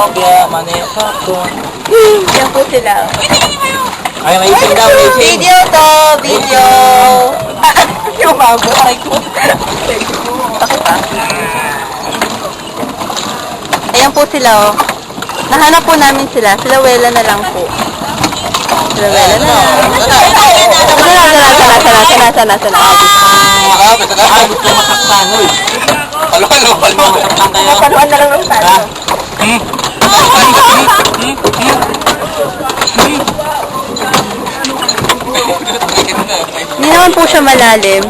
Obya, manay kapon. Yan po sila. Ay, racing daw, racing. Video to! Video! Yung bago. Ay ko. Ayan po sila, oh. Nahanap po namin sila. Sila Wela na lang po. Sila Wela na lang. Sana. Gusto makakpan, uy. Palo. Panuan na lang ng tayo. Hindi naman po siya malalim.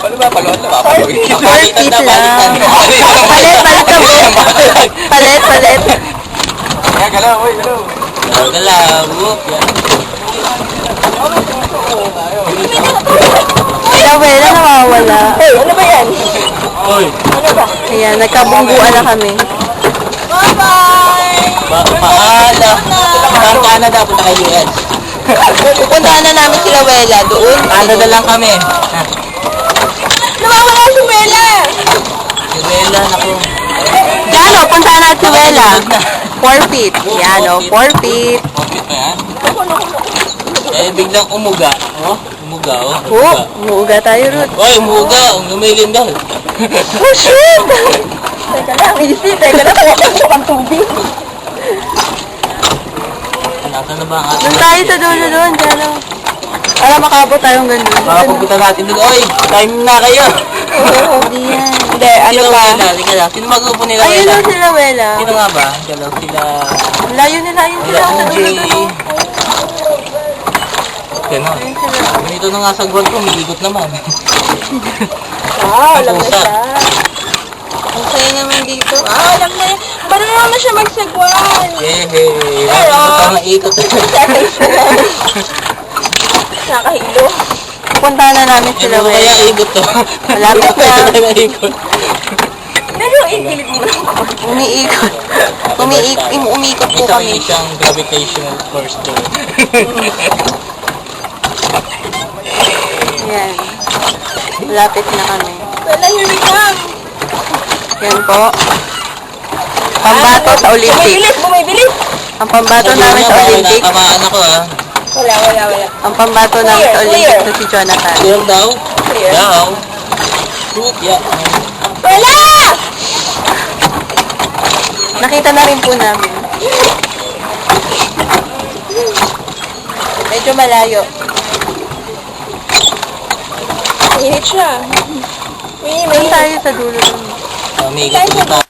Palo ba? 4 feet lang. Palit. Galaw. Sila Wela nawawala. Hey, ano ba yan? Uy. Ayan, nagkabungguan na kami. Bye-bye! Paala. Saan Canada? Punta kayo US. Pupuntahan na namin sila Wela doon. Canada lang kami. Nawawala si Wela! Isabela, naku. Yan o, puntahan natin si Wela. 4 feet. Yan o, 4 feet. Okay pa yan? Eh, biglang umuga. Umuga. Umuuga tayo, Ruth. Oy, umuga. Umilin daw. Oh, shit! Teka lang, easy. Teka lang, kaya tayo ang tubig. Nasa na ba ang ating... Doon tayo sa dulo doon, dyan o. Para makabot tayong ganun. Baka pupunta natin doon. Oy, time na kayo. Oo, hindi yan. Hindi, ano Sino ba? Wela? Halika lang. Sino mag-upo nila Ayun Wela? o sila Wela. Sino nga ba? Sila. Layo nila, ayun sila. Sa dulo doon. Ganon. Ayun sila. Ganito na nga sa guwan ko, umiikot naman. Alam na siya. Ang saya naman dito. Alam na. Parang naman siya magsagwan. Yehey. Pero... Ito na ikot. Nakahilo. Puntahan na namin sila, Ano kaya ikot to? Malapit na. Ito na ikot. Pero ikilig mo lang. Umiikot. Umiikot po May kami. siyang gravitational force to. Yan. Malapit na kami. Wala, here we come. Yan po. Pambato sa Olympic. Bumibilis. Ang pambato namin sa Olympic. Nakamaan ako ah. Wala. Ang pambato namin sa Olympic na si Jonathan. Clear daw? Clear. Daw. Shoot, yeah. Wala! Nakita na rin po namin. Medyo malayo. Init siya. Saan tayo sa dulo? May ikot